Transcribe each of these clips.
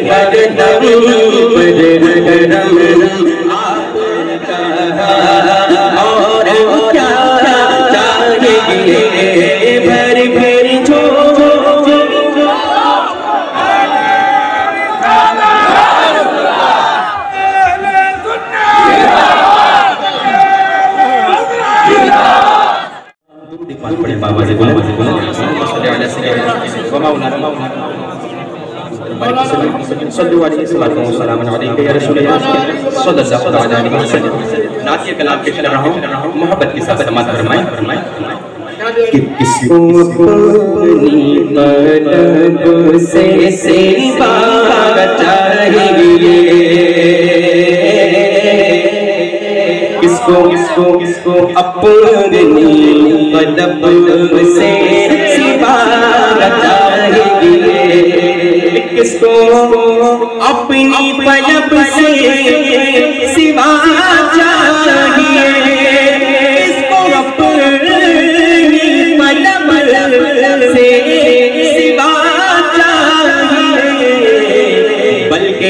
हरदम पर करम आपका, और क्या चाहिए भर भर बाबा से बोला कलाम के चल रहा हूँ, मोहब्बत के साथ समाज फरमाए कि किसको अपनी तलब से सेवा चाहिए, किसको अपनी तलब से सेवा चाहिए, किसको अपनी पलब से सिवा चाहिए, किसको अपनी पलब से सिवा चाहिए, बल्कि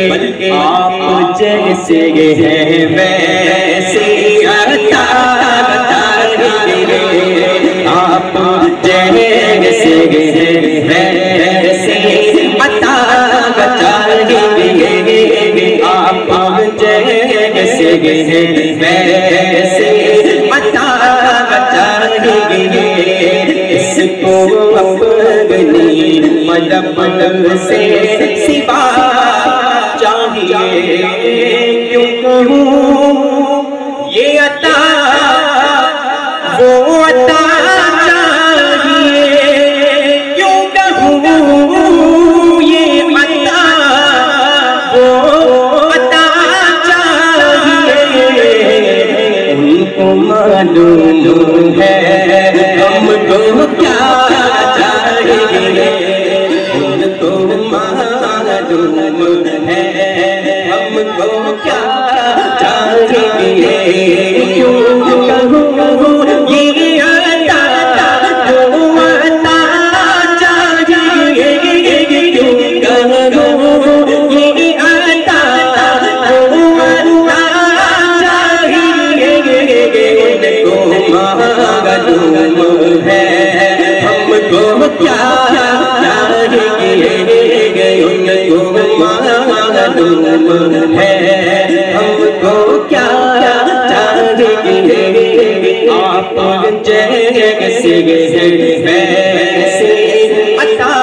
आप जैसे हैं वैसे अता चाहिए, आप जैसे हैं वैसे अता चाहिए, आप जैसे हैं वैसे अता चाहिए, इसको अपनी मदद से सिवा चाहिए, क्यों कहूँ ये अता वो अता चाहिए, क्यों कहूँ ये अता वो अता चाहिए, उनको मालूम है हमको क्या चाहिए, उनको मालूम है हमको क्या चाहिए, क्यों कहूँ ये अता वो अता चाहिए, क्यों कहूँ ये अता वो अता चाहिए, उनको मालूम है हमको क्या चाहिए, उनको मालूम है हमको क्या चाहिए, आप जैसे वैसे अता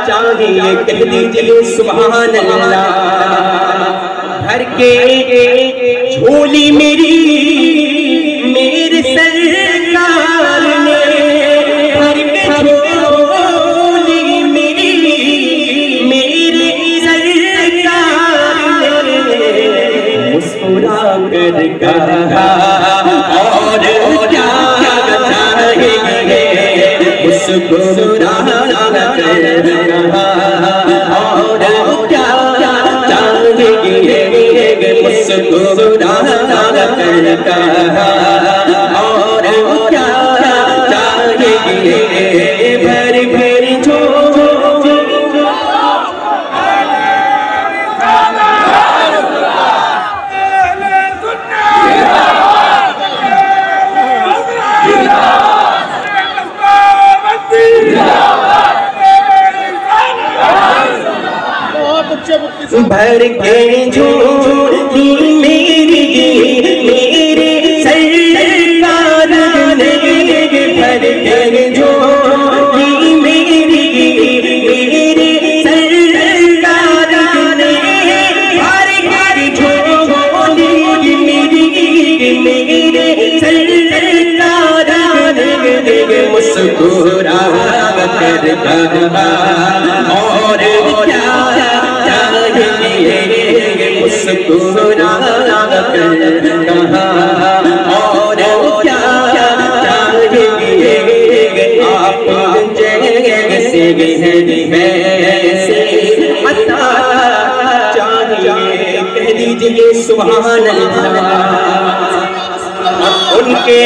चाहिए, कह दीजिए सुभान अल्लाह, भर के झोली मेरी मेरे सरकार ने, भर के झोली मेरी मेरे सरकार ने, मुस्कुरा कर कहा और क्या चाहिए, मुस्कुरा कर कहा और क्या चाहिए, मुस्कुरा कर कहा और क्या चाहिए, भर भर भर के झोली मेरी मेरे सरकार ने, भर के झोली मेरी मेरे सरकार ने, भर के झोली मेरी मेरे सरकार ने, मुस्कुरा कर कहा और क्या मुस्कुरा कर कहा और क्या चाहिए, आप जैसे हैं वैसे अता चाहिए, कह दीजिए सुभान अल्लाह। उनके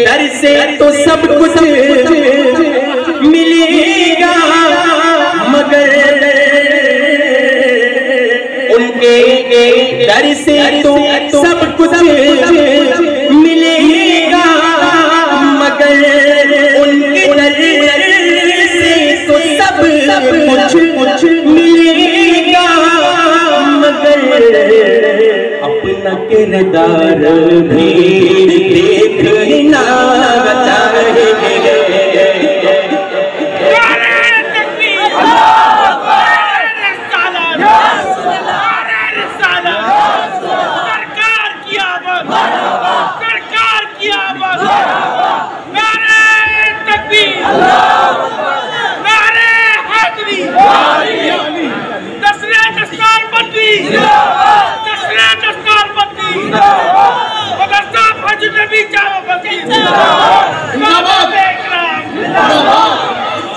दर से तो सब कुछ मिलेगा, मगर उनके दर से तो सब कुछ मिलेगा, मगर उनके दर से तो सब कुछ मिलेगा, मगर अपना किरदार भी देखना चाहेंगे।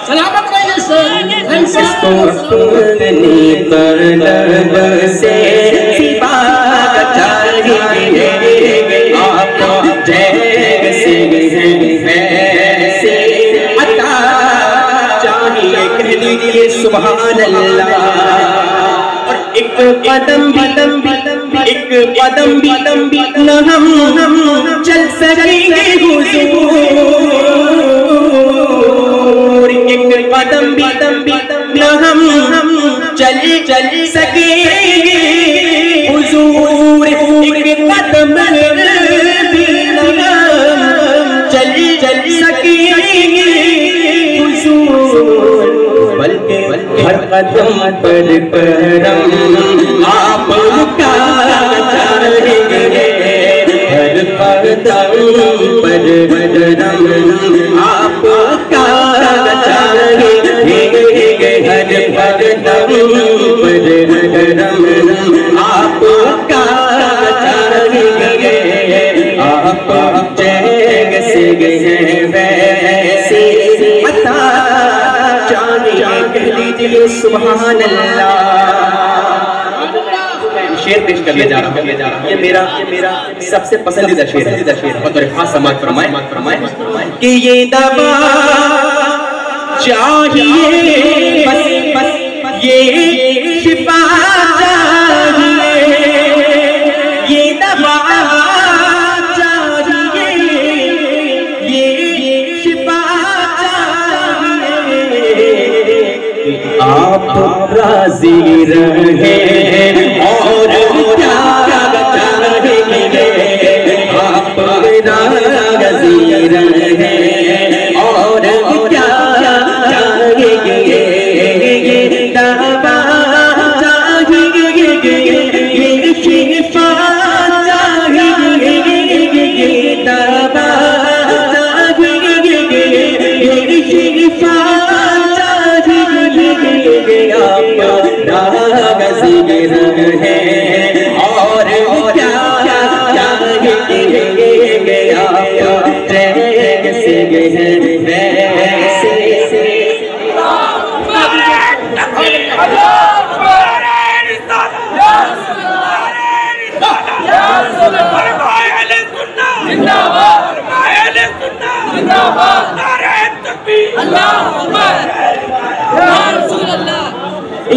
सलामत रहिए सर। अपनी तरफ से सिवा चाहिए, आप जैसे वैसे अता चाहिए। कह लीजिए सुभान अल्लाह। और एक कदम भी न हम चल सकेंगे हुजूर, एक कदम भी न हम चल सकेंगे हुजूर, एक कदम भी न हम चल सकेंगे हुजूर, बल्कि हर कदम पर करम आपका चाहेंगे, हर कदम पर करम आपका चाहेंगे, हर कदम पर करम आपका चाहेंगे, आप जैसे वैसे अता चाहिए। कह लीजिए सुभान अल्लाह। शेर पेश करने जा रहा हूँ, ये मेरा सबसे पसंदीदा शेर है और तो खास समाज फरमाए कि ये दवा चाहिए, बस ये शिफा चाहिए, ये दवा चाहिए, ये शिफा चाहिए, आप राजी रहे और क्या चाहेंगे, आप राजी रहे और क्या चाहेंगे, ये दवा चाहिए, ये शिफा चाहिए, ये दवा चाहिए, ये शिफा आप राज़ी रहे और क्या चाहेंगे, आप जैसे वैसे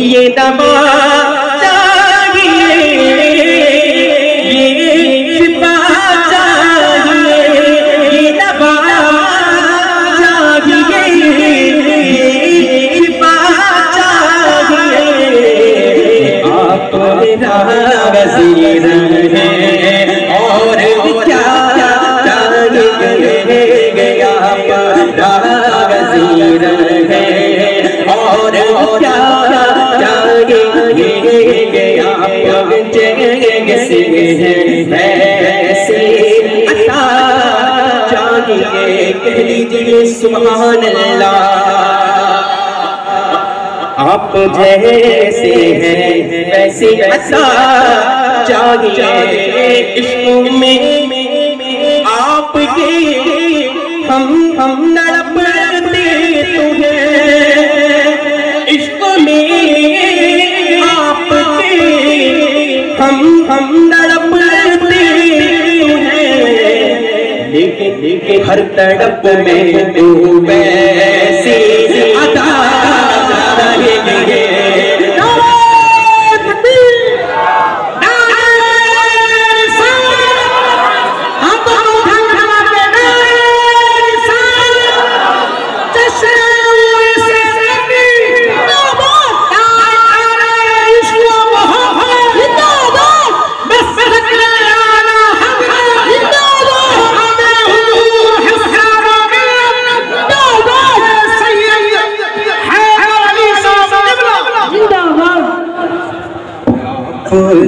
ये दवा चाहिए, ये शिफा चाहिए, ये दवा चाहिए, ये शिफा चाहिए, आप राज़ी रहे और क्या चाहेंगे, आप राज़ी रहे और क्या चाहेंगे, आप जैसे वैसे अता चाहिए। कह लीजिए सुभान अल्लाह। आप जैसे हैं वैसे अता चाहिए। इश्क में आपके हम तड़पते तो हैं, इश्क में आपके हम तड़पते तो हैं, लेकिन हर तड़प में तो वैसी अदा रहेंगे।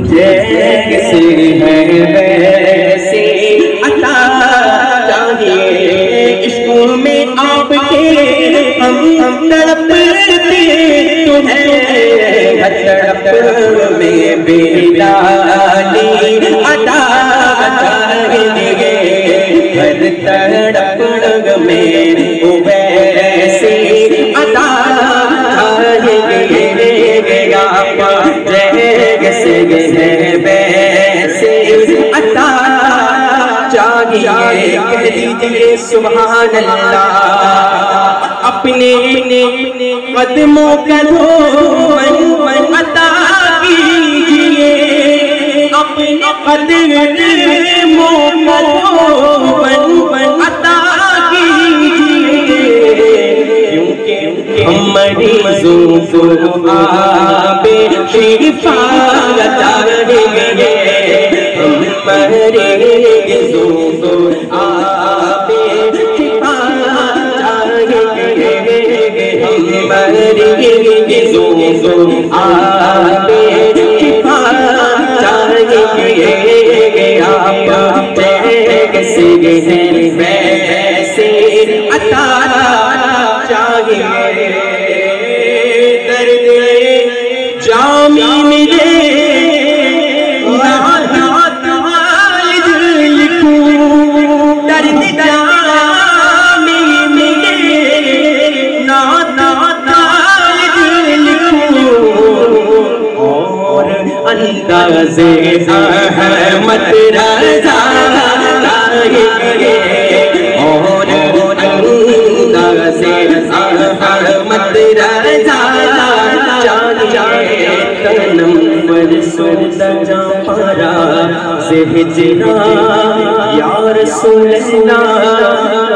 जैसे है वैसे अता चाहिए। इश्क में आपके हम तड़पते तो है तड़प में बेलाली अता चाहिए। हर तड़प में वैसे अता चाहिए। जैसे वैसे अता चाहिए। कह दीजिए सुभान अल्लाह। अपने कदमों का धोबन अता कीजिए। अपने कदमों का धोबन अता कीजिए। क्योंकि हम मरीजों को आबे शिफा चाहिए। हम मरीजों को आबे शिफा चाहिए। हम मरीजों को आबे शिफा चाहिए। आप जैसे हैं वैसे अता चाहिए। दर्द जामी मिले दर्द जामी मिले और अंदाज़े अहमद रज़ा चाहिए। और अंदाज़े अहमद रज़ा चाहिए। तनम पर सुलझा पारा से हिजरा या रसूल अल्लाह।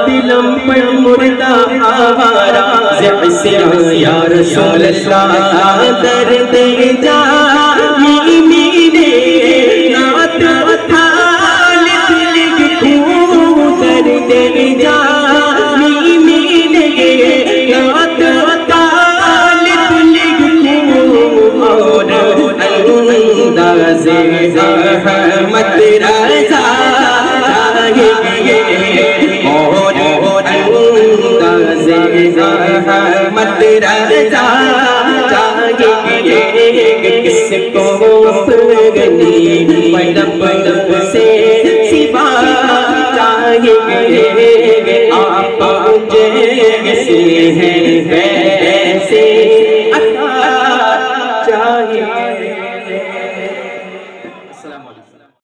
दिलम पर मुर्दा आवारा से या रसूल अल्लाह। दर्द जामी मिले नात थालित लिखूं। दर्द जामी मिले नात थालित लिखूं। और अंदाज़े अहमद रज़ा चाहिए। और अंदाज़े अहमद रज़ा चाहिए। किसको अपनी पलक से सिवा चाहिए। आप जैसे हैं वैसे